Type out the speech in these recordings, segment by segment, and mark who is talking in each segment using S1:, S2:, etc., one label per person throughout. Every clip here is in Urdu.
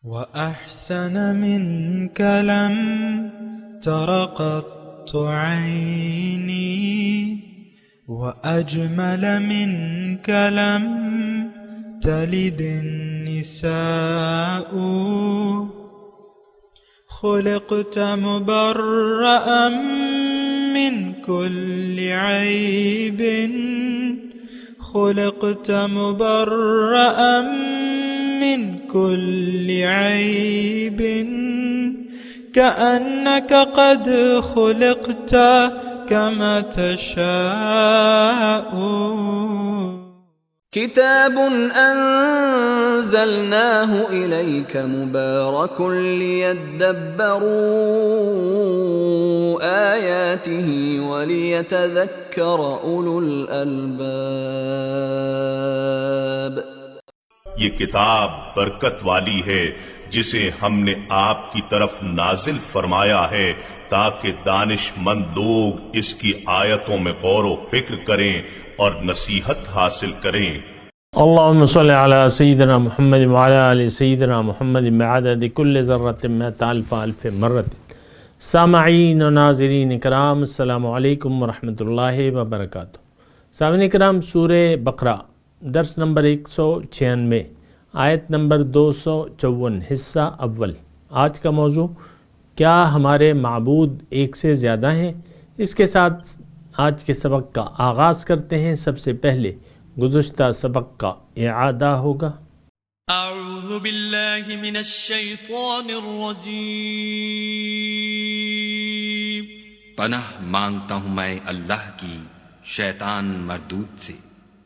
S1: وأحسن منك لم تر قط عيني وأجمل منك لم تلد النساء خلقت مبرأ من كل عيب خلقت مبرأ من كل عيب كأنك قد خلقت كما تشاء
S2: كتاب أنزلناه إليك مبارك ليدبروا آياته وليتذكر أولو الألباب.
S3: یہ کتاب برکت والی ہے جسے ہم نے آپ کی طرف نازل فرمایا ہے تاکہ دانش مند لوگ اس کی آیتوں میں غور و فکر کریں اور نصیحت حاصل کریں.
S4: اللهم صل على سيدنا محمد وعلى آل سيدنا محمد بعدد كل ذرة مئة ألف مرة. سامعین و ناظرین اکرام، السلام علیکم ورحمۃ اللہ وبرکاتہ. سامعین اکرام، سورہ بقرہ درس نمبر 196 آیت نمبر 254 حصہ اول. آج کا موضوع کیا ہمارے معبود ایک سے زیادہ ہیں؟ اس کے ساتھ آج کے سبق کا آغاز کرتے ہیں. سب سے پہلے گزشتہ سبق کا اعادہ ہوگا.
S5: اعوذ باللہ من الشیطان الرجیم.
S6: پناہ مانگتا ہوں میں اللہ کی شیطان مردود سے.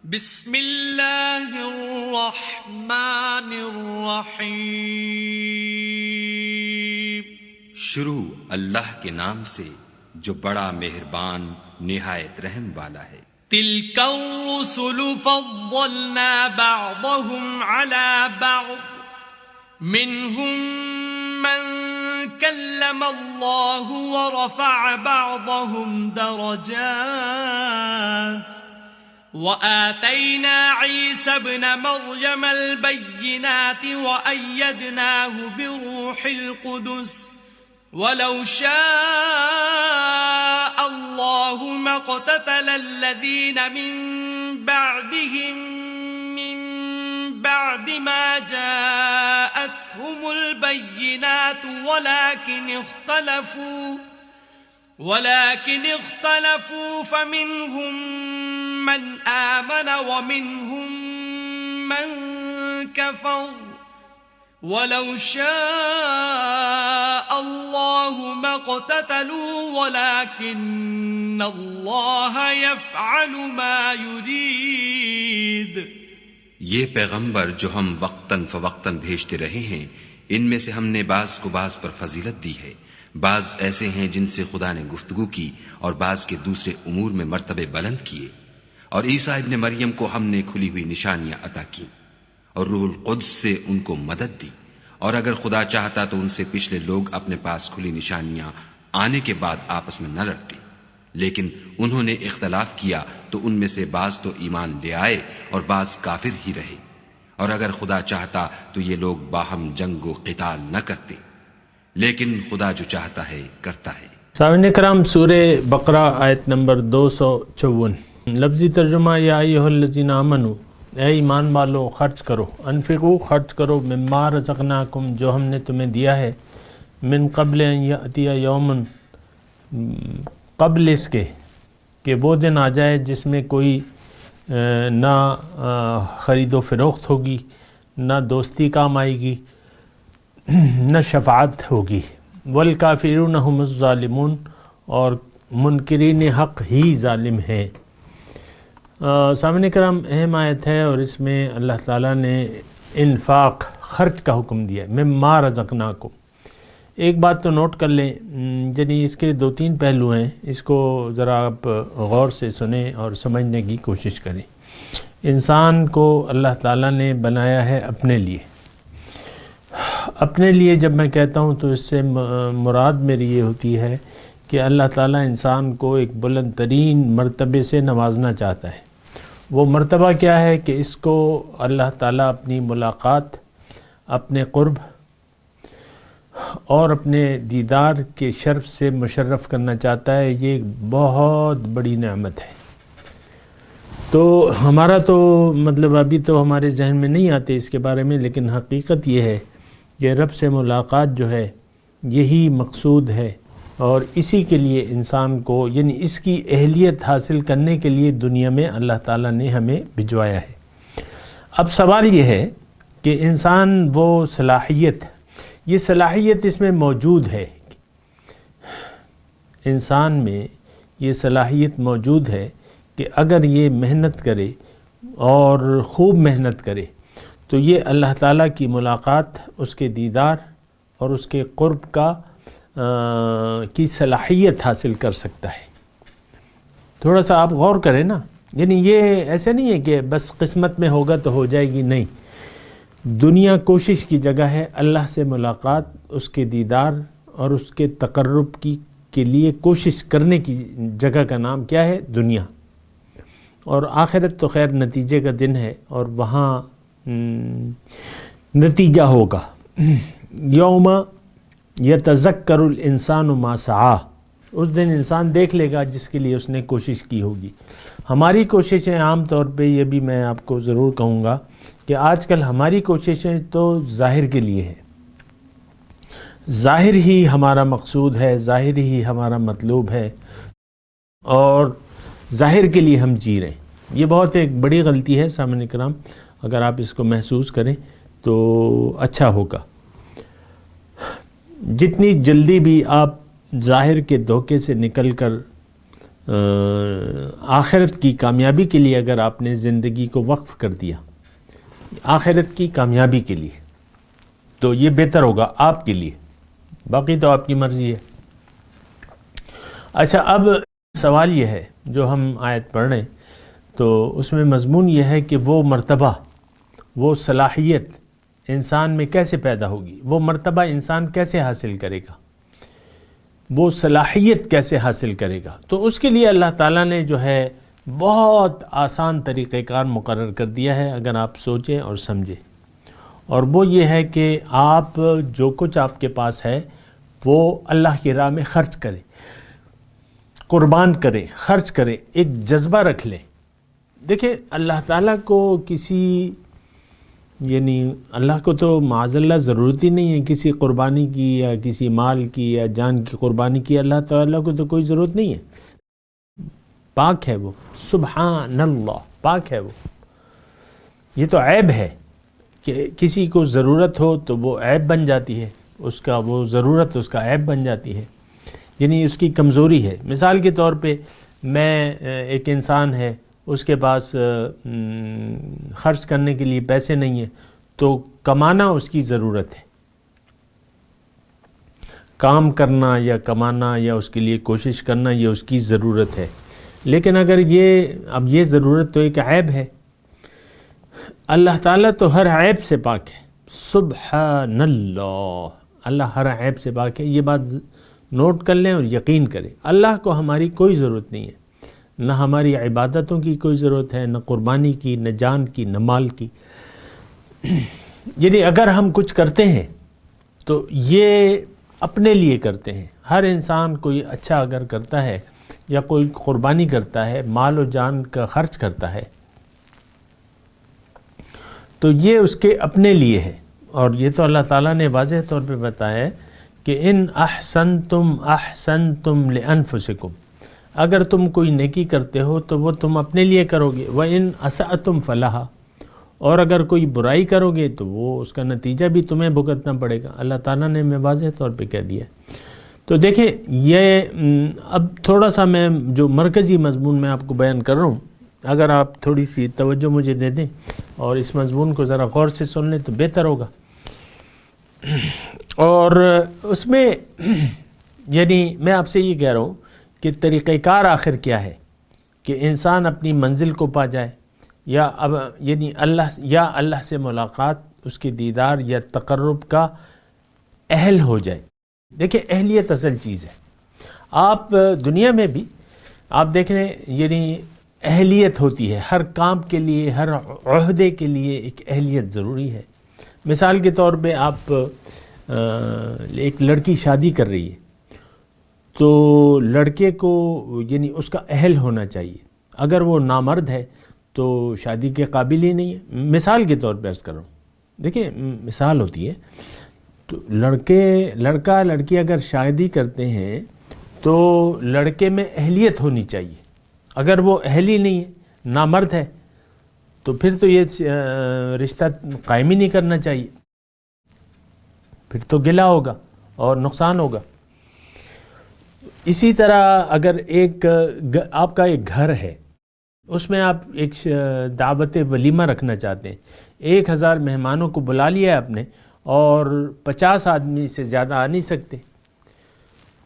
S5: بسم اللہ الرحمن الرحیم.
S6: شروع اللہ کے نام سے جو بڑا مہربان نہایت رحم والا ہے.
S5: تلك الرسل فضلنا بعضهم على بعض منهم من كلم الله ورفع بعضهم درجات وآتينا عيسى ابن مريم البينات وأيدناه بروح القدس ولو شاء الله ما اقتتل الذين من بعد ما جاءتهم البينات ولكن اختلفوا فمنهم من آمن ومنهم من كفر ولو شاء الله ما اقتتلوا ولكن الله يفعل ما يريد.
S6: یہ پیغمبر جو ہم وقتاً فوقتاً بھیجتے رہے ہیں، ان میں سے ہم نے بعض کو بعض پر فضیلت دی ہے. بعض ایسے ہیں جن سے خدا نے گفتگو کی اور بعض کے دوسرے امور میں مرتبے بلند کیے. اور عیسیٰ ابن مریم کو ہم نے کھلی ہوئی نشانیاں عطا کی اور روح القدس سے ان کو مدد دی. اور اگر خدا چاہتا تو ان سے پچھلے لوگ اپنے پاس کھلی نشانیاں آنے کے بعد آپس میں نہ لڑتے، لیکن انہوں نے اختلاف کیا تو ان میں سے بعض تو ایمان لے آئے اور بعض کافر ہی رہے. اور اگر خدا چاہتا تو یہ لوگ باہم جنگ و قتال نہ کرتے، لیکن خدا جو چاہتا ہے کرتا ہے.
S4: سامعین کرام، سورہ بقرہ آیت نمبر 254. لفظی ترجمہ: یا ایھا الذین آمنوا، اے ایمان والو خرچ کرو، انفقو خرچ کرو، مما رزقناکم جو ہم نے تمہیں دیا ہے، من قبل ان یأتی یوم قبل اس کے کہ وہ دن آ جائے جس میں کوئی نہ خرید و فروخت ہوگی، نہ دوستی کام آئے گی، نہ شفاعت ہوگی. والکافرون هم الظالمون، اور منکرین حق ہی ظالم ہیں. سامعین کرام، اہم آیت ہے اور اس میں اللہ تعالیٰ نے انفاق خرچ کا حکم دیا ہے. مما رزقناکم. ایک بات تو نوٹ کر لیں، یعنی اس کے 2-3 پہلو ہیں، اس کو ذرا آپ غور سے سنیں اور سمجھنے کی کوشش کریں. انسان کو اللہ تعالیٰ نے بنایا ہے اپنے لیے. اپنے لیے جب میں کہتا ہوں تو اس سے مراد میری یہ ہوتی ہے کہ اللہ تعالیٰ انسان کو ایک بلند ترین مرتبے سے نوازنا چاہتا ہے. وہ مرتبہ کیا ہے کہ اس کو اللہ تعالیٰ اپنی ملاقات، اپنے قرب اور اپنے دیدار کے شرف سے مشرف کرنا چاہتا ہے، یہ ایک بہت بڑی نعمت ہے۔ تو ہمارا تو مطلب ابھی تو ہمارے ذہن میں نہیں آتے اس کے بارے میں، لیکن حقیقت یہ ہے کہ رب سے ملاقات جو ہے یہی مقصود ہے، اور اسی کے لیے انسان کو، یعنی اس کی اہلیت حاصل کرنے کے لیے دنیا میں اللہ تعالیٰ نے ہمیں بھجوایا ہے۔ اب سوال یہ ہے کہ انسان وہ صلاحیت، یہ صلاحیت اس میں موجود ہے، انسان میں یہ صلاحیت موجود ہے کہ اگر یہ محنت کرے اور خوب محنت کرے تو یہ اللہ تعالیٰ کی ملاقات، اس کے دیدار اور اس کے قرب کی صلاحیت حاصل کر سکتا ہے۔ تھوڑا سا آپ غور کریں نا، یعنی یہ ایسے نہیں ہے کہ بس قسمت میں ہوگا تو ہو جائے گی، نہیں، دنیا کوشش کی جگہ ہے۔ اللہ سے ملاقات، اس کے دیدار اور اس کے تقرب کے لیے کوشش کرنے کی جگہ کا نام کیا ہے؟ دنیا۔ اور آخرت تو خیر نتیجے کا دن ہے، اور وہاں نتیجہ ہوگا۔ یوم یتذکر الانسان ما سعی، اس دن انسان دیکھ لے گا جس کے لیے اس نے کوشش کی ہوگی۔ ہماری کوششیں عام طور پہ، یہ بھی میں آپ کو ضرور کہوں گا کہ آج کل ہماری کوششیں تو ظاہر کے لیے ہیں، ظاہر ہی ہمارا مقصود ہے، ظاہر ہی ہمارا مطلوب ہے، اور ظاہر کے لیے ہم جی رہے ہیں۔ یہ بہت ایک بڑی غلطی ہے سامعین کرام، اگر آپ اس کو محسوس کریں تو اچھا ہوگا۔ جتنی جلدی بھی آپ ظاہر کے دھوکے سے نکل کر آخرت کی کامیابی کے لیے اگر آپ نے زندگی کو وقف کر دیا، آخرت کی کامیابی کے لیے، تو یہ بہتر ہوگا آپ کے لیے، باقی تو آپ کی مرضی ہے۔ اچھا، اب سوال یہ ہے جو ہم آیت پڑھ رہے ہیں، تو اس میں مضمون یہ ہے کہ وہ مرتبہ، وہ صلاحیت انسان میں کیسے پیدا ہوگی، وہ مرتبہ انسان کیسے حاصل کرے گا، وہ صلاحیت کیسے حاصل کرے گا۔ تو اس کے لیے اللہ تعالیٰ نے جو ہے بہت آسان طریقہ کار مقرر کر دیا ہے، اگر آپ سوچیں اور سمجھیں، اور وہ یہ ہے کہ آپ جو کچھ آپ کے پاس ہے وہ اللہ کی راہ میں خرچ کریں، قربان کریں، خرچ کریں، ایک جذبہ رکھ لیں۔ دیکھیں، اللہ تعالیٰ کو یعنی اللہ کو تو معاذ اللہ ضرورت ہی نہیں ہے کسی قربانی کی یا کسی مال کی یا جان کی قربانی کی۔ اللہ تعالیٰ کو تو کوئی ضرورت نہیں ہے، پاک ہے وہ، سبحان اللہ، پاک ہے وہ۔ یہ تو عیب ہے کہ کسی کو ضرورت ہو تو وہ عیب بن جاتی ہے، اس کا وہ ضرورت اس کا عیب بن جاتی ہے، یعنی اس کی کمزوری ہے۔ مثال کے طور پہ میں ایک انسان ہے، اس کے پاس خرچ کرنے کے لیے پیسے نہیں ہیں، تو کمانا اس کی ضرورت ہے، کام کرنا یا کمانا یا اس کے لیے کوشش کرنا یہ اس کی ضرورت ہے۔ لیکن اگر اب یہ ضرورت تو ایک عیب ہے، اللہ تعالیٰ تو ہر عیب سے پاک ہے، سبحان اللہ، اللہ ہر عیب سے پاک ہے۔ یہ بات نوٹ کر لیں اور یقین کریں، اللہ کو ہماری کوئی ضرورت نہیں ہے، نہ ہماری عبادتوں کی کوئی ضرورت ہے، نہ قربانی کی، نہ جان کی، نہ مال کی۔ یعنی اگر ہم کچھ کرتے ہیں تو یہ اپنے لیے کرتے ہیں۔ ہر انسان کوئی اچھا اگر کرتا ہے یا کوئی قربانی کرتا ہے، مال و جان کا خرچ کرتا ہے، تو یہ اس کے اپنے لیے ہے۔ اور یہ تو اللہ تعالیٰ نے واضح طور پہ بتایا ہے کہ ان احسنتم احسنتم لانفسکم، اگر تم کوئی نیکی کرتے ہو تو وہ تم اپنے لیے کرو گے، وَإِنْ أَسَأْتُمْ فَلَهَا، اور اگر کوئی برائی کرو گے تو وہ اس کا نتیجہ بھی تمہیں بھگتنا پڑے گا۔ اللہ تعالیٰ نے ہمیں واضح طور پہ کہہ دیا ہے۔ تو دیکھیں، یہ اب تھوڑا سا میں جو مرکزی مضمون میں آپ کو بیان کر رہا ہوں، اگر آپ تھوڑی سی توجہ مجھے دے دیں اور اس مضمون کو ذرا غور سے سن لیں تو بہتر ہوگا۔ اور اس میں یعنی میں آپ سے یہ کہہ رہا ہوں کہ طریقہ کار آخر کیا ہے کہ انسان اپنی منزل کو پا جائے، یا یعنی اللہ سے ملاقات، اس کے دیدار یا تقرب کا اہل ہو جائے۔ دیکھیں، اہلیت اصل چیز ہے۔ آپ دنیا میں بھی آپ دیکھ لیں، یعنی اہلیت ہوتی ہے ہر کام کے لیے، ہر عہدے کے لیے ایک اہلیت ضروری ہے۔ مثال کے طور پہ آپ ایک لڑکی شادی کر رہی ہے تو لڑکے کو یعنی اس کا اہل ہونا چاہیے. اگر وہ نامرد ہے تو شادی کے قابل ہی نہیں ہے. مثال کے طور پہ عرض کر رہا ہوں, دیکھیں مثال ہوتی ہے. تو لڑکا لڑکی اگر شادی کرتے ہیں تو لڑکے میں اہلیت ہونی چاہیے. اگر وہ اہل ہی نہیں ہے, نامرد ہے, تو پھر تو یہ رشتہ قائم ہی نہیں کرنا چاہیے, پھر تو گلہ ہوگا اور نقصان ہوگا. اسی طرح اگر آپ کا ایک گھر ہے, اس میں آپ ایک دعوت ولیمہ رکھنا چاہتے ہیں, 1000 مہمانوں کو بلا لیا ہے آپ نے اور 50 آدمی سے زیادہ آ نہیں سکتے,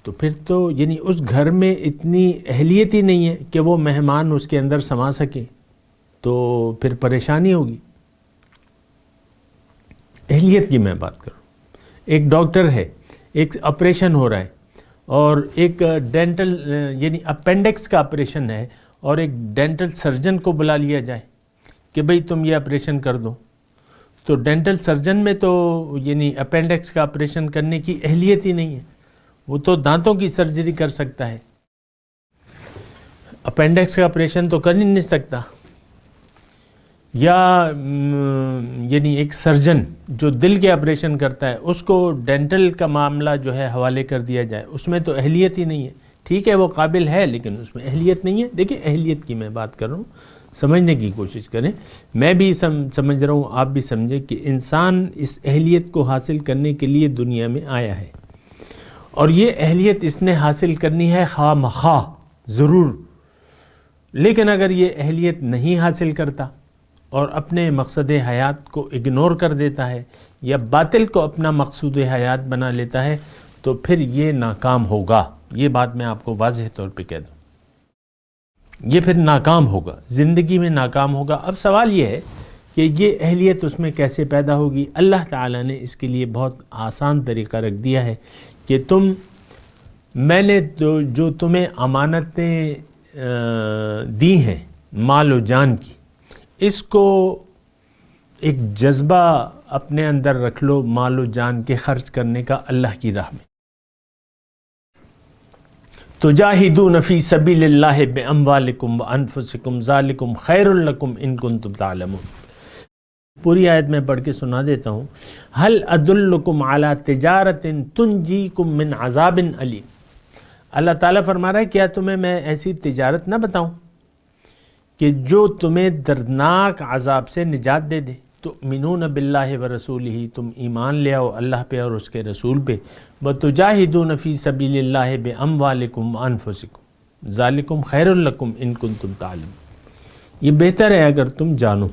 S4: تو پھر تو یعنی اس گھر میں اتنی اہلیت ہی نہیں ہے کہ وہ مہمان اس کے اندر سما سکیں, تو پھر پریشانی ہوگی. اہلیت کی میں بات کروں. ایک ڈاکٹر ہے, ایک آپریشن ہو رہا ہے اور ایک ڈینٹل یعنی اپینڈکس کا آپریشن ہے, اور ایک ڈینٹل سرجن کو بلا لیا جائے کہ بھئی تم یہ آپریشن کر دو, تو ڈینٹل سرجن میں تو یعنی اپینڈکس کا آپریشن کرنے کی اہلیت ہی نہیں ہے. وہ تو دانتوں کی سرجری کر سکتا ہے, اپینڈکس کا آپریشن تو کر ہی نہیں سکتا. یا یعنی ایک سرجن جو دل کے آپریشن کرتا ہے, اس کو ڈینٹل کا معاملہ جو ہے حوالے کر دیا جائے, اس میں تو اہلیت ہی نہیں ہے. ٹھیک ہے وہ قابل ہے لیکن اس میں اہلیت نہیں ہے. دیکھیں اہلیت کی میں بات کر رہا ہوں, سمجھنے کی کوشش کریں. میں بھی سمجھ رہا ہوں, آپ بھی سمجھیں کہ انسان اس اہلیت کو حاصل کرنے کے لیے دنیا میں آیا ہے, اور یہ اہلیت اس نے حاصل کرنی ہے خواہ مخواہ ضرور. لیکن اگر یہ اہلیت نہیں حاصل کرتا اور اپنے مقصد حیات کو اگنور کر دیتا ہے یا باطل کو اپنا مقصود حیات بنا لیتا ہے, تو پھر یہ ناکام ہوگا. یہ بات میں آپ کو واضح طور پہ کہہ دوں, یہ پھر ناکام ہوگا, زندگی میں ناکام ہوگا. اب سوال یہ ہے کہ یہ اہلیت اس میں کیسے پیدا ہوگی. اللہ تعالیٰ نے اس کے لیے بہت آسان طریقہ رکھ دیا ہے کہ میں نے جو تمہیں امانتیں دی ہیں مال و جان کی, اس کو ایک جذبہ اپنے اندر رکھ لو مال و جان کے خرچ کرنے کا اللہ کی راہ میں. تجاہدون فی سبیل اللہ باموالکم وانفسکم ذالکم خیر لکم ان کنتم تعلمون. پوری آیت میں پڑھ کے سنا دیتا ہوں. هل ادلکم علی تجارت تنجیکم من عذاب علیم. اللہ تعالیٰ فرما رہا ہے کیا تمہیں میں ایسی تجارت نہ بتاؤں کہ جو تمہیں دردناک عذاب سے نجات دے دے. تؤمنون باللہ ورسولہ, تم ایمان لے آؤ اللہ پہ اور اس کے رسول پہ. وتجاہدون فی سبیل اللہ باموالکم وانفسکم ذالکم خیر لکم ان کنتم تعلمون. یہ بہتر ہے اگر تم جانو.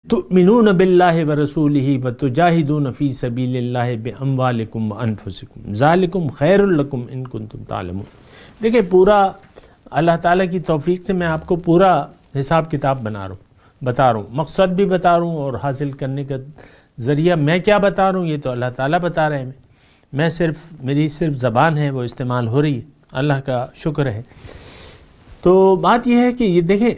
S4: تؤمنون باللہ ورسولہ وتجاہدون فی سبیل اللہ باموالکم وانفسکم ذالکم خیر لکم ان کنتم تعلمون. دیکھیں پورا اللہ تعالیٰ کی توفیق سے میں آپ کو پورا حساب کتاب بتا رہا ہوں, مقصد بھی بتا رہا ہوں اور حاصل کرنے کا ذریعہ میں کیا بتا رہا ہوں یہ تو اللہ تعالیٰ بتا رہے ہیں. میری صرف زبان ہے وہ استعمال ہو رہی ہے, اللہ کا شکر ہے. تو بات یہ ہے کہ یہ دیکھیں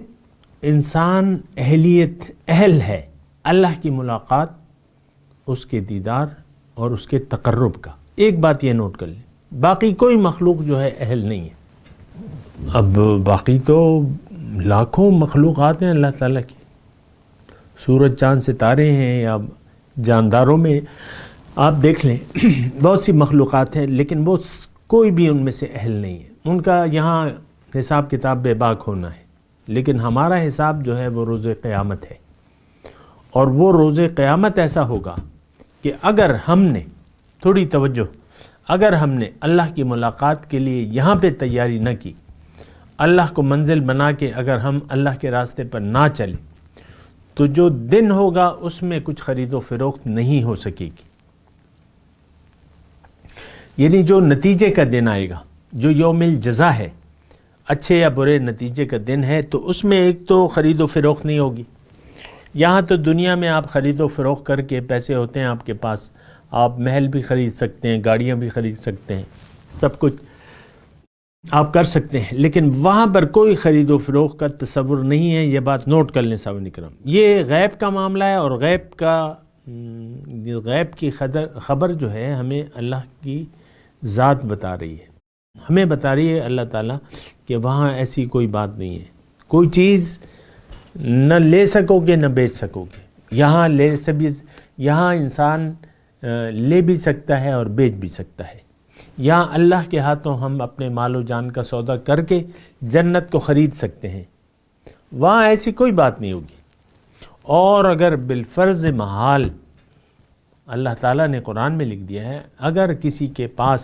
S4: انسان اہل ہے اللہ کی ملاقات, اس کے دیدار اور اس کے تقرب کا. ایک بات یہ نوٹ کر لیں, باقی کوئی مخلوق جو ہے اہل نہیں ہے. اب باقی تو لاکھوں مخلوقات ہیں اللہ تعالیٰ کی, سورج چاند ستارے ہیں یا جانداروں میں آپ دیکھ لیں بہت سی مخلوقات ہیں, لیکن وہ کوئی بھی ان میں سے اہل نہیں ہے. ان کا یہاں حساب کتاب بے باک ہونا ہے, لیکن ہمارا حساب جو ہے وہ روز قیامت ہے. اور وہ روز قیامت ایسا ہوگا کہ اگر ہم نے تھوڑی توجہ, اگر ہم نے اللہ کی ملاقات کے لیے یہاں پہ تیاری نہ کی, اللہ کو منزل بنا کے اگر ہم اللہ کے راستے پر نہ چلیں, تو جو دن ہوگا اس میں کچھ خرید و فروخت نہیں ہو سکے گی. یعنی جو نتیجے کا دن آئے گا, جو یوم الجزا ہے, اچھے یا برے نتیجے کا دن ہے, تو اس میں ایک تو خرید و فروخت نہیں ہوگی. یہاں تو دنیا میں آپ خرید و فروخت کر کے پیسے ہوتے ہیں آپ کے پاس, آپ محل بھی خرید سکتے ہیں, گاڑیاں بھی خرید سکتے ہیں, سب کچھ آپ کر سکتے ہیں, لیکن وہاں پر کوئی خرید و فروخت کا تصور نہیں ہے. یہ بات نوٹ کر لیں صاحب کرام. یہ غیب کا معاملہ ہے اور غیب کا غیب کی خبر جو ہے ہمیں اللہ کی ذات بتا رہی ہے، ہمیں بتا رہی ہے اللہ تعالیٰ کہ وہاں ایسی کوئی بات نہیں ہے، کوئی چیز نہ لے سکو گے نہ بیچ سکو گے، یہاں انسان لے بھی سکتا ہے اور بیچ بھی سکتا ہے، یہاں اللہ کے ہاتھوں ہم اپنے مال و جان کا سودا کر کے جنت کو خرید سکتے ہیں، وہاں ایسی کوئی بات نہیں ہوگی۔ اور اگر بالفرض محال اللہ تعالیٰ نے قرآن میں لکھ دیا ہے، اگر کسی کے پاس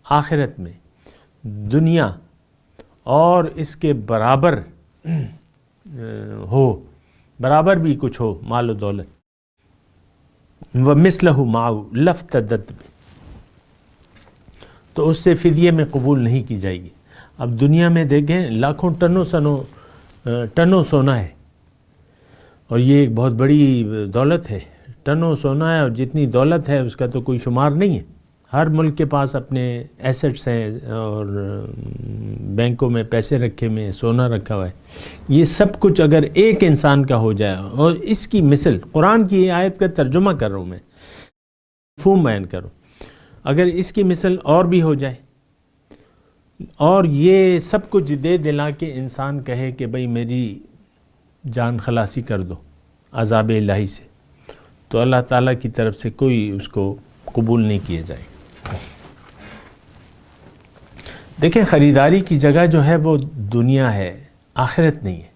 S4: آخرت میں دنیا اور اس کے برابر برابر بھی کچھ ہو مال و دولت، وَمِثْلَهُ مَعَهُ لَافْتَدَتْ بِهِ، تو اس سے فدیے میں قبول نہیں کی جائے گی۔ اب دنیا میں دیکھیں لاکھوں ٹنوں سونا ہے، اور یہ ایک بہت بڑی دولت ہے، ٹنوں سونا ہے، اور جتنی دولت ہے اس کا تو کوئی شمار نہیں ہے۔ ہر ملک کے پاس اپنے ایسٹس ہیں اور بینکوں میں پیسے رکھے ہوئے ہیں، سونا رکھا ہوا ہے۔ یہ سب کچھ اگر ایک انسان کا ہو جائے، اور اس کی مثل قرآن کی یہ آیت کا ترجمہ کر رہا ہوں میں، مفہوم بیان کروں، اگر اس کی مثل اور بھی ہو جائے اور یہ سب کچھ دے دلا کے انسان کہے کہ بھئی میری جان خلاصی کر دو عذاب الہی سے، تو اللہ تعالیٰ کی طرف سے کوئی اس کو قبول نہیں کیا جائے گا۔ دیکھیں خریداری کی جگہ جو ہے وہ دنیا ہے، آخرت نہیں ہے،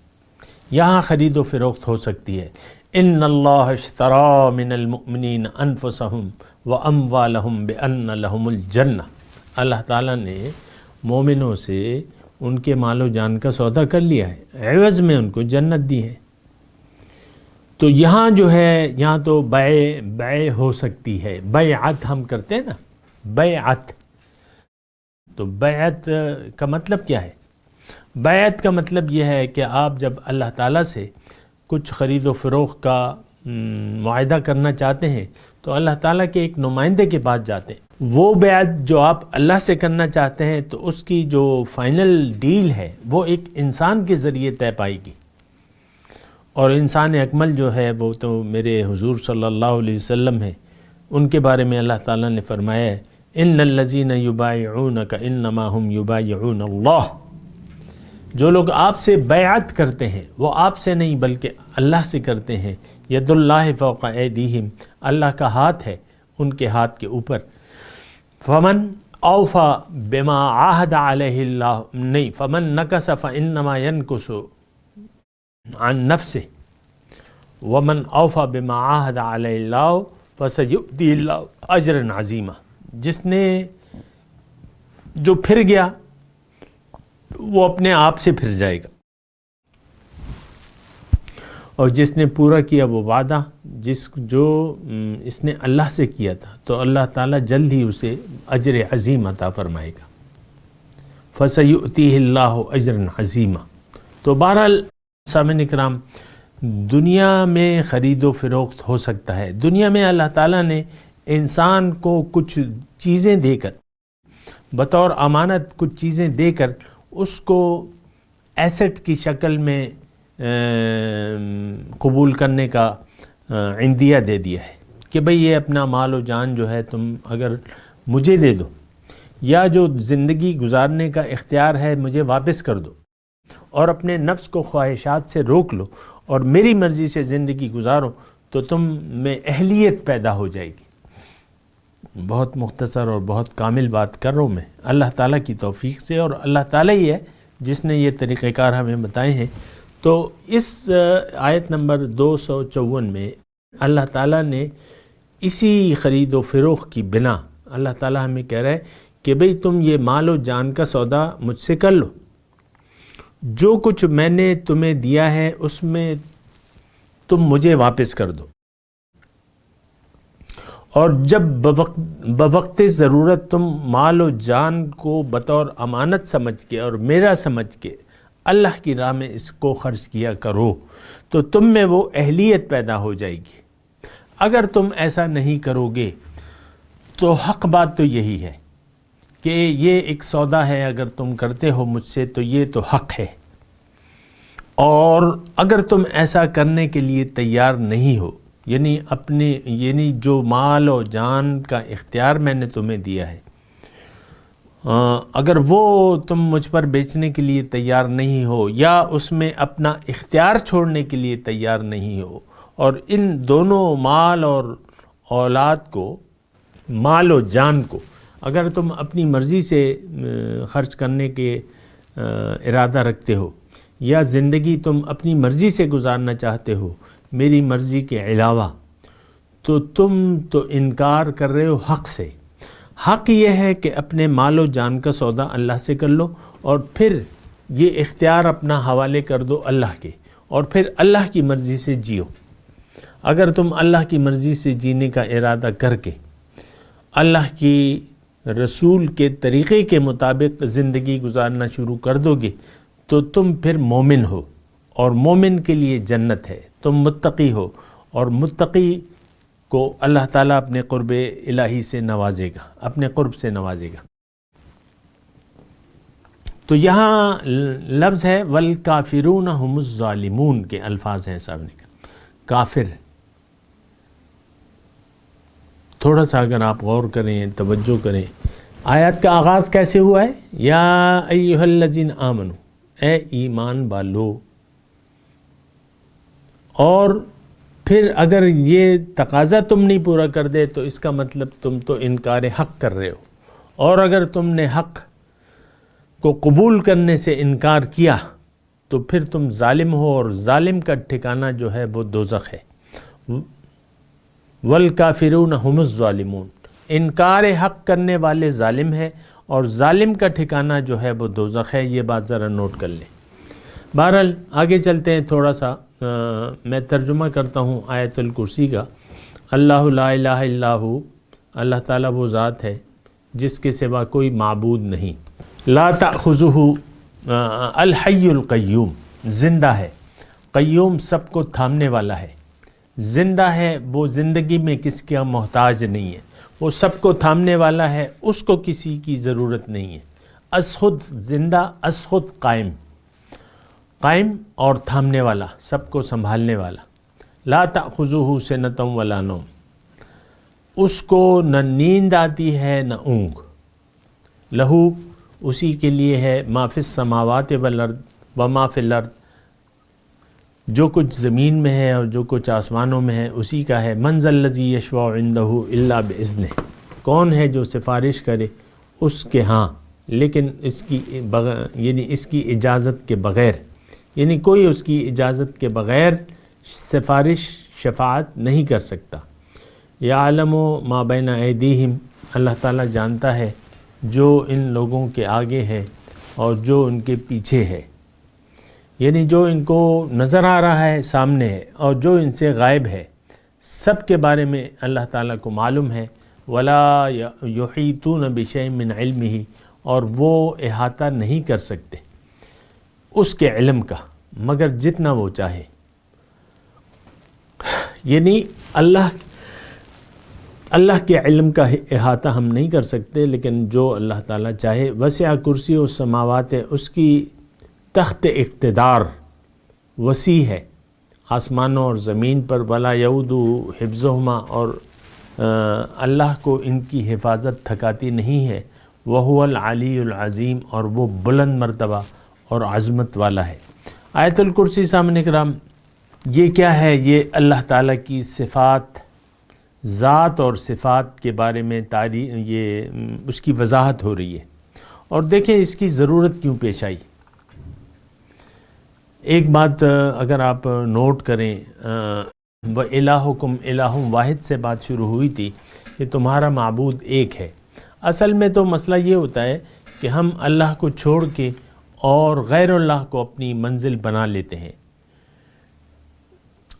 S4: یہاں خرید و فروخت ہو سکتی ہے۔ ان اللہ اشترى من المؤمنین انفسهم واموالهم بان لهم الجنہ، اللہ تعالیٰ نے مومنوں سے ان کے مال و جان کا سودا کر لیا ہے، عوض میں ان کو جنت دی ہے۔ تو یہاں جو ہے، یہاں تو بیع ہو سکتی ہے، بیعت ہم کرتے ہیں نا، بیعت، تو بیعت کا مطلب کیا ہے؟ بیعت کا مطلب یہ ہے کہ آپ جب اللہ تعالیٰ سے کچھ خرید و فروخت کا معاہدہ کرنا چاہتے ہیں تو اللہ تعالیٰ کے ایک نمائندے کے پاس جاتے ہیں، وہ بیعت جو آپ اللہ سے کرنا چاہتے ہیں تو اس کی جو فائنل ڈیل ہے وہ ایک انسان کے ذریعے طے پائے گی، اور انسان اکمل جو ہے وہ تو میرے حضور صلی اللہ علیہ وسلم ہے، ان کے بارے میں اللہ تعالیٰ نے فرمایا ہے ان الذین یبایعونک انما هم یبایعون اللہ، جو لوگ آپ سے بیعت کرتے ہیں وہ آپ سے نہیں بلکہ اللہ سے کرتے ہیں، ید اللہ فوق ایدیہم، اللہ کا ہاتھ ہے ان کے ہاتھ کے اوپر، فمن اوفا بما عاہد علیہ اللہ، نہیں، فمن نکث فانما ینکث عن نفسه ومن اوفى بما عاهد علیہ اللہ فسیؤتی اللہ اجرا عظیما، جس نے جو پھر گیا وہ اپنے آپ سے پھر جائے گا، اور جس نے پورا کیا وہ وعدہ جو اس نے اللہ سے کیا تھا تو اللہ تعالیٰ جلد ہی اسے اجر عظیم عطا فرمائے گا، فسیؤتیہ اللہ اجرا عظیما۔ تو بہرحال سامعین اکرام، دنیا میں خرید و فروخت ہو سکتا ہے، دنیا میں اللہ تعالیٰ نے انسان کو کچھ چیزیں دے کر، بطور امانت کچھ چیزیں دے کر اس کو ایسٹ کی شکل میں قبول کرنے کا عندیہ دے دیا ہے کہ بھئی یہ اپنا مال و جان جو ہے تم اگر مجھے دے دو، یا جو زندگی گزارنے کا اختیار ہے مجھے واپس کر دو، اور اپنے نفس کو خواہشات سے روک لو اور میری مرضی سے زندگی گزارو، تو تم میں اہلیت پیدا ہو جائے گی۔ بہت مختصر اور بہت کامل بات کر رہا ہوں میں، اللہ تعالیٰ کی توفیق سے، اور اللہ تعالیٰ ہی ہے جس نے یہ طریقہ کار ہمیں بتائے ہیں۔ تو اس آیت نمبر 254 میں اللہ تعالیٰ نے اسی خرید و فروخت کی بنا اللہ تعالیٰ ہمیں کہہ رہا ہے کہ بھئی تم یہ مال و جان کا سودا مجھ سے کر لو، جو کچھ میں نے تمہیں دیا ہے اس میں تم مجھے واپس کر دو، اور جب بوقت ضرورت تم مال و جان کو بطور امانت سمجھ کے اور میرا سمجھ کے اللہ کی راہ میں اس کو خرچ کیا کرو تو تم میں وہ اہلیت پیدا ہو جائے گی۔ اگر تم ایسا نہیں کرو گے تو حق بات تو یہی ہے کہ یہ ایک سودا ہے، اگر تم کرتے ہو مجھ سے تو یہ تو حق ہے، اور اگر تم ایسا کرنے کے لیے تیار نہیں ہو یعنی جو مال و جان کا اختیار میں نے تمہیں دیا ہے، اگر وہ تم مجھ پر بیچنے کے لیے تیار نہیں ہو یا اس میں اپنا اختیار چھوڑنے کے لیے تیار نہیں ہو، اور ان دونوں مال اور اولاد کو، مال و جان کو اگر تم اپنی مرضی سے خرچ کرنے کے ارادہ رکھتے ہو، یا زندگی تم اپنی مرضی سے گزارنا چاہتے ہو میری مرضی کے علاوہ، تو تم تو انکار کر رہے ہو حق سے۔ حق یہ ہے کہ اپنے مال و جان کا سودا اللہ سے کر لو، اور پھر یہ اختیار اپنا حوالے کر دو اللہ کے، اور پھر اللہ کی مرضی سے جیو۔ اگر تم اللہ کی مرضی سے جینے کا ارادہ کر کے اللہ کی رسول کے طریقے کے مطابق زندگی گزارنا شروع کر دو گے تو تم پھر مومن ہو، اور مومن کے لیے جنت ہے۔ تم متقی ہو، اور متقی کو اللہ تعالیٰ اپنے قرب الہی سے نوازے گا، اپنے قرب سے نوازے گا۔ تو یہاں لفظ ہے والکافرون هم الظالمون کے الفاظ ہیں سامنے کا، کافر۔ تھوڑا سا اگر آپ غور کریں، توجہ کریں، آیات کا آغاز کیسے ہوا ہے؟ یا ایھا الذین آمنو، اے ایمان والو۔ اور پھر اگر یہ تقاضا تم نہیں پورا کر دے تو اس کا مطلب تم تو انکار حق کر رہے ہو، اور اگر تم نے حق کو قبول کرنے سے انکار کیا تو پھر تم ظالم ہو، اور ظالم کا ٹھکانہ جو ہے وہ دوزخ ہے۔ والکافرون هم الظالمون، انکار حق کرنے والے ظالم ہے، اور ظالم کا ٹھکانہ جو ہے وہ دوزخ ہے۔ یہ بات ذرا نوٹ کر لیں۔ بہرحال آگے چلتے ہیں تھوڑا سا، میں ترجمہ کرتا ہوں آیت الکرسی کا۔ اللہ لا الہ الا ہو، اللہ تعالیٰ وہ ذات ہے جس کے سوا کوئی معبود نہیں۔ لا تأخذہ، الحی القیوم، زندہ ہے، قیوم سب کو تھامنے والا ہے، زندہ ہے، وہ زندگی میں کسی کا محتاج نہیں ہے، وہ سب کو تھامنے والا ہے، اس کو کسی کی ضرورت نہیں ہے۔ از خود زندہ، از خود قائم، قائم اور تھامنے والا، سب کو سنبھالنے والا۔ لا تأخذہ سنۃ ولا نوم، اس کو نہ نیند آتی ہے نہ اونگ۔ لہو، اسی کے لیے ہے، ما فی السماوات والارض وما فی الارض، جو کچھ زمین میں ہے اور جو کچھ آسمانوں میں ہے اسی کا ہے۔ من ذا الذی یشفع عندہ الا باذنہ، کون ہے جو سفارش کرے اس کے ہاں لیکن اس کی اجازت کے بغیر، یعنی کوئی اس کی اجازت کے بغیر سفارش، شفاعت نہیں کر سکتا۔ یعلم ما بین ایدیہم، اللہ تعالیٰ جانتا ہے جو ان لوگوں کے آگے ہے اور جو ان کے پیچھے ہے، یعنی جو ان کو نظر آ رہا ہے سامنے ہے اور جو ان سے غائب ہے، سب کے بارے میں اللہ تعالیٰ کو معلوم ہے۔ ولا یحیطون بشیء من علمہ، اور وہ احاطہ نہیں کر سکتے اس کے علم کا مگر جتنا وہ چاہے، یعنی اللہ کے علم کا احاطہ ہم نہیں کر سکتے، لیکن جو اللہ تعالیٰ چاہے۔ وسع کرسی السماوات، اس کی تخت اقتدار وسیع ہے آسمانوں اور زمین پر۔ ولا یؤودہ حفظہما، اور اللہ کو ان کی حفاظت تھکاتی نہیں ہے۔ وہو العلی العظیم، اور وہ بلند مرتبہ اور عظمت والا ہے۔ آیت الکرسی سامنے کرام، یہ کیا ہے؟ یہ اللہ تعالیٰ کی صفات، ذات اور صفات کے بارے میں یہ اس کی وضاحت ہو رہی ہے۔ اور دیکھیں اس کی ضرورت کیوں پیش آئی۔ ایک بات اگر آپ نوٹ کریں، وَإِلَٰهُكُمْ إِلَٰهٌ واحد سے بات شروع ہوئی تھی کہ تمہارا معبود ایک ہے۔ اصل میں تو مسئلہ یہ ہوتا ہے کہ ہم اللہ کو چھوڑ کے اور غیر اللہ کو اپنی منزل بنا لیتے ہیں،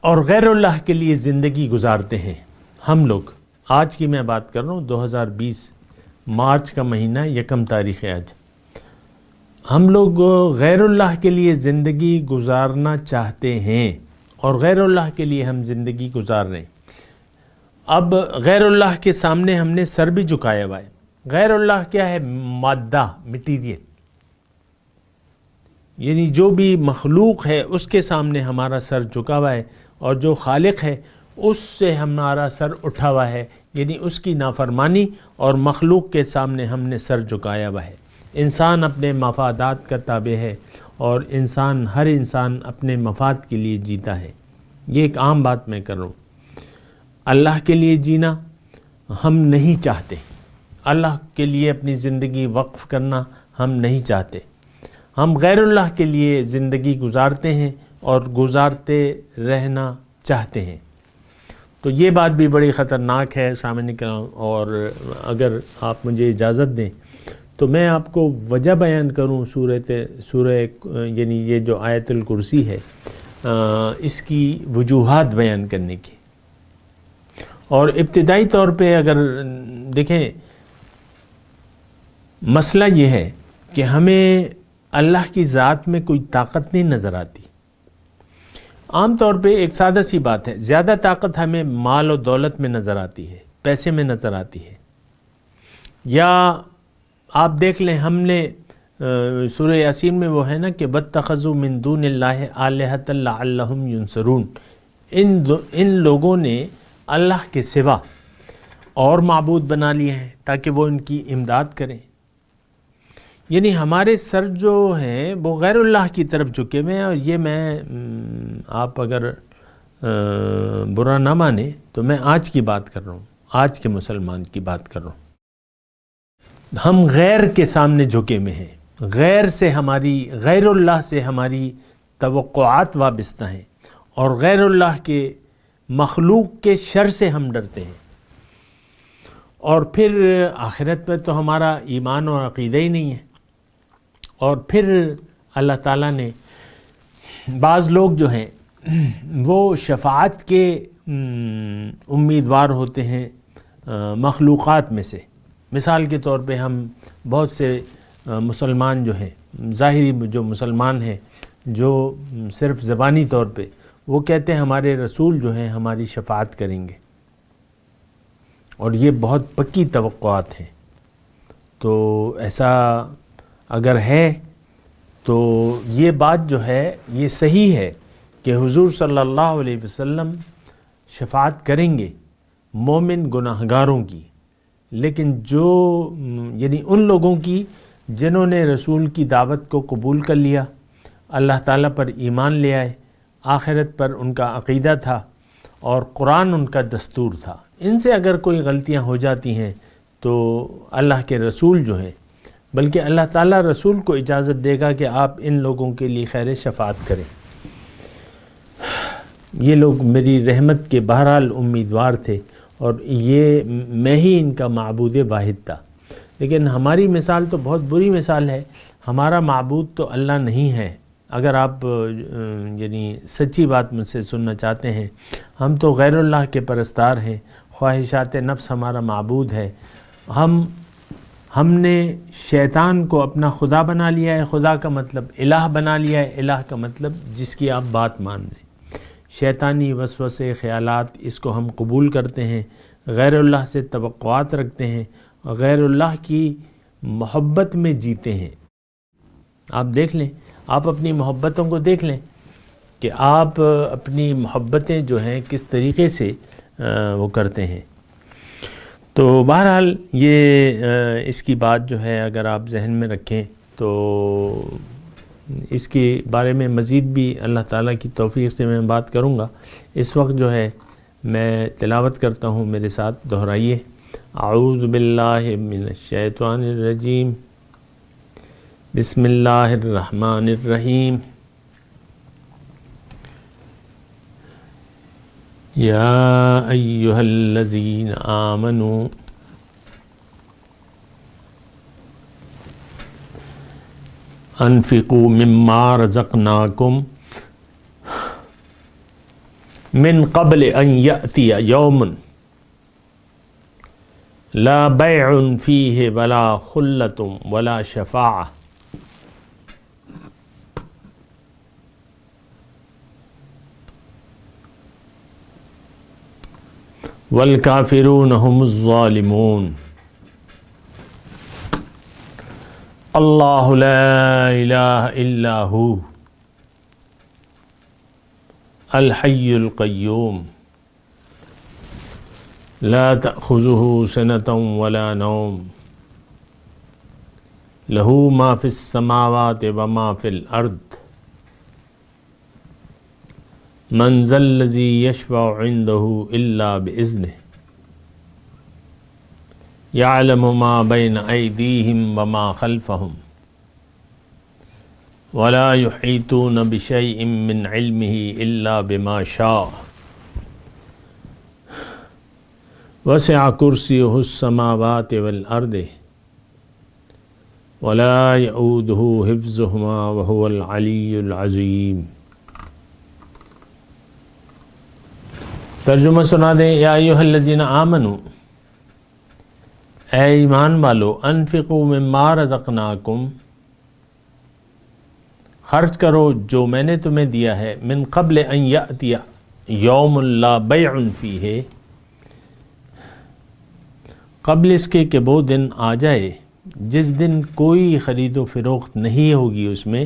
S4: اور غیر اللہ کے لیے زندگی گزارتے ہیں۔ ہم لوگ، آج کی میں بات کر رہا ہوں، 2020 مارچ کا مہینہ، 1 تاریخ ہے آج۔ ہم لوگ غیر اللہ کے لیے زندگی گزارنا چاہتے ہیں، اور غیر اللہ کے لیے ہم زندگی گزار رہے ہیں۔ اب غیر اللہ کے سامنے ہم نے سر بھی جھکایا ہوا ہے۔ غیر اللہ کیا ہے؟ مادہ، مٹیریل، یعنی جو بھی مخلوق ہے اس کے سامنے ہمارا سر جھکا ہوا ہے، اور جو خالق ہے اس سے ہمارا سر اٹھا ہوا ہے، یعنی اس کی نافرمانی اور مخلوق کے سامنے ہم نے سر جھکایا ہوا ہے۔ انسان اپنے مفادات کا تابع ہے، اور ہر انسان اپنے مفاد کے لیے جیتا ہے۔ یہ ایک عام بات میں کر رہا ہوں۔ اللہ کے لیے جینا ہم نہیں چاہتے، اللہ کے لیے اپنی زندگی وقف کرنا ہم نہیں چاہتے، ہم غیر اللہ کے لیے زندگی گزارتے ہیں اور گزارتے رہنا چاہتے ہیں۔ تو یہ بات بھی بڑی خطرناک ہے سامعین کرام، اور اگر آپ مجھے اجازت دیں تو میں آپ کو وجہ بیان کروں سورہ یعنی یہ جو آیت الکرسی ہے اس کی وجوہات بیان کرنے کی۔ اور ابتدائی طور پہ اگر دیکھیں، مسئلہ یہ ہے کہ ہمیں اللہ کی ذات میں کوئی طاقت نہیں نظر آتی۔ عام طور پہ ایک سادہ سی بات ہے، زیادہ طاقت ہمیں مال و دولت میں نظر آتی ہے، پیسے میں نظر آتی ہے۔ یا آپ دیکھ لیں، ہم نے سورہ یاسین میں وہ ہے نا کہ وَاتَّخَذُوا مِن دُونِ اللَّهِ آلِهَةً لَعَلَّهُمْ يُنصَرُونَ، ان لوگوں نے اللہ کے سوا اور معبود بنا لیے ہیں تاکہ وہ ان کی امداد کریں۔ یعنی ہمارے سر جو ہیں وہ غیر اللہ کی طرف جھکے ہوئے ہیں، اور یہ میں آپ اگر برا نہ مانیں تو میں آج کی بات کر رہا ہوں، آج کے مسلمان کی بات کر رہا ہوں۔ ہم غیر کے سامنے جھکے ہوئے ہیں، غیر اللہ سے ہماری توقعات وابستہ ہیں، اور غیر اللہ کے مخلوق کے شر سے ہم ڈرتے ہیں۔ اور پھر آخرت میں تو ہمارا ایمان اور عقیدہ ہی نہیں ہے۔ اور پھر اللہ تعالیٰ نے بعض لوگ جو ہیں وہ شفاعت کے امیدوار ہوتے ہیں مخلوقات میں سے۔ مثال کے طور پہ ہم بہت سے مسلمان جو ہیں، ظاہری جو مسلمان ہیں، جو صرف زبانی طور پہ وہ کہتے ہیں ہمارے رسول جو ہیں ہماری شفاعت کریں گے، اور یہ بہت پکی توقعات ہیں۔ تو ایسا اگر ہے تو یہ بات جو ہے یہ صحیح ہے کہ حضور صلی اللہ علیہ وسلم شفاعت کریں گے مومن گناہگاروں کی، لیکن یعنی ان لوگوں کی جنہوں نے رسول کی دعوت کو قبول کر لیا، اللہ تعالیٰ پر ایمان لے آئے، آخرت پر ان کا عقیدہ تھا اور قرآن ان کا دستور تھا۔ ان سے اگر کوئی غلطیاں ہو جاتی ہیں تو اللہ کے رسول جو ہیں، بلکہ اللہ تعالیٰ رسول کو اجازت دے گا کہ آپ ان لوگوں کے لیے خیر شفاعت کریں۔ یہ لوگ میری رحمت کے بہرحال امیدوار تھے، اور یہ میں ہی ان کا معبود واحد تھا۔ لیکن ہماری مثال تو بہت بری مثال ہے، ہمارا معبود تو اللہ نہیں ہے۔ اگر آپ یعنی سچی بات مجھ سے سننا چاہتے ہیں، ہم تو غیر اللہ کے پرستار ہیں، خواہشات نفس ہمارا معبود ہے۔ ہم نے شیطان کو اپنا خدا بنا لیا ہے، خدا کا مطلب الہ بنا لیا ہے، الہ کا مطلب جس کی آپ بات مان رہے ہیں۔ شیطانی وسوسے خیالات، اس کو ہم قبول کرتے ہیں، غیر اللہ سے توقعات رکھتے ہیں، اور غیر اللہ کی محبت میں جیتے ہیں۔ آپ دیکھ لیں، آپ اپنی محبتوں کو دیکھ لیں کہ آپ اپنی محبتیں جو ہیں کس طریقے سے وہ کرتے ہیں۔ تو بہرحال یہ اس کی بات جو ہے اگر آپ ذہن میں رکھیں تو اس کے بارے میں مزید بھی اللہ تعالیٰ کی توفیق سے میں بات کروں گا۔ اس وقت جو ہے میں تلاوت کرتا ہوں، میرے ساتھ دہرائیے۔ اعوذ باللہ من الشیطان الرجیم، بسم اللہ الرحمن الرحیم۔ یا ایہا الذین آمنوا انفقوا مما رزقناکم من قبل ان یأتی یوم لا بیع فیہ ولا خلۃ ولا شفاعہ والکافرون هم الظالمون۔ اللہ لا الہ الا ہو الحی القیوم لا تأخذه سنة ولا نوم له ما في السماوات وما في الأرض من ذا الذي يشفع عنده إلا بإذنه يعلم ما بين أيديهم وما خلفهم ولا يحيطون بشيء من علمه إلا بما شاء وسع كرسيه السماوات والأرض ولا يؤوده حفظهما وهو العلي العظيم۔ ترجمہ سنا دیں۔ یا ایھا الذین آمنوا، اے ایمان والو، انفقوا مما رزقناکم، خرچ کرو جو میں نے تمہیں دیا ہے، من قبل ان یأتی یوم لا بیع فیہ، قبل اس کے کہ وہ دن آ جائے جس دن کوئی خرید و فروخت نہیں ہوگی اس میں،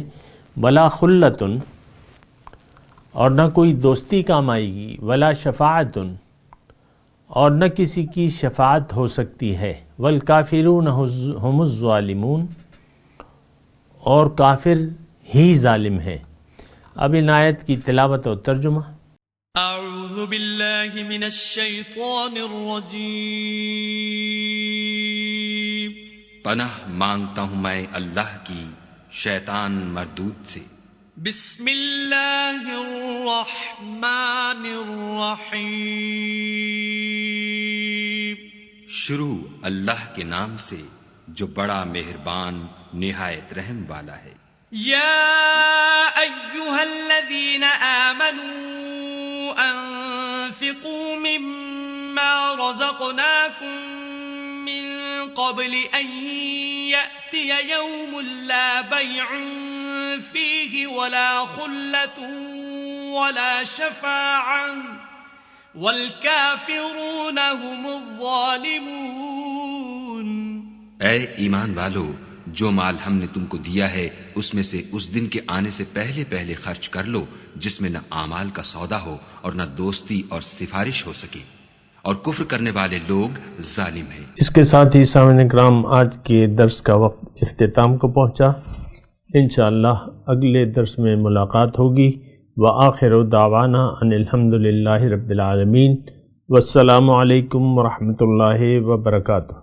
S4: ولا خلتن، اور نہ کوئی دوستی کام آئے گی، ولا شفاعتن، اور نہ کسی کی شفاعت ہو سکتی ہے، والکافرون ہم الظالمون، اور کافر ہی ظالم ہیں۔ اب ان آیت کی تلاوت اور ترجمہ۔
S5: اعوذ باللہ من الشیطان الرجیم،
S6: پناہ مانگتا ہوں میں اللہ کی شیطان مردود سے۔
S5: بسم اللہ الرحمن الرحیم،
S6: شروع اللہ کے نام سے جو بڑا مہربان نہایت رحم والا ہے۔
S5: یا ایہا الذین آمنوا انفقوا مما رزقناکم من قبل ان یأتی یوم لا بیع فیہ ولا خلة ولا شفاعة والکافرون هم الظالمون۔
S6: اے ایمان والو، جو مال ہم نے تم کو دیا ہے اس میں سے اس دن کے آنے سے پہلے پہلے خرچ کر لو جس میں نہ اعمال کا سودا ہو اور نہ دوستی اور سفارش ہو سکے، اور کفر کرنے والے لوگ ظالم ہیں۔
S4: اس کے ساتھ ہی سامعین کرام، آج کے درس کا وقت اختتام کو پہنچا۔ انشاءاللہ اگلے درس میں ملاقات ہوگی۔ وآخر دعوانا ان الحمدللہ رب العالمین، والسلام علیکم ورحمۃ اللہ وبرکاتہ۔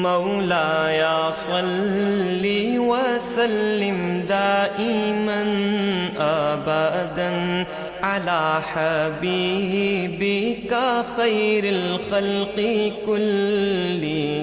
S7: مولاي صل وسلم دائما ابدا على حبيبك خير الخلق كلهم۔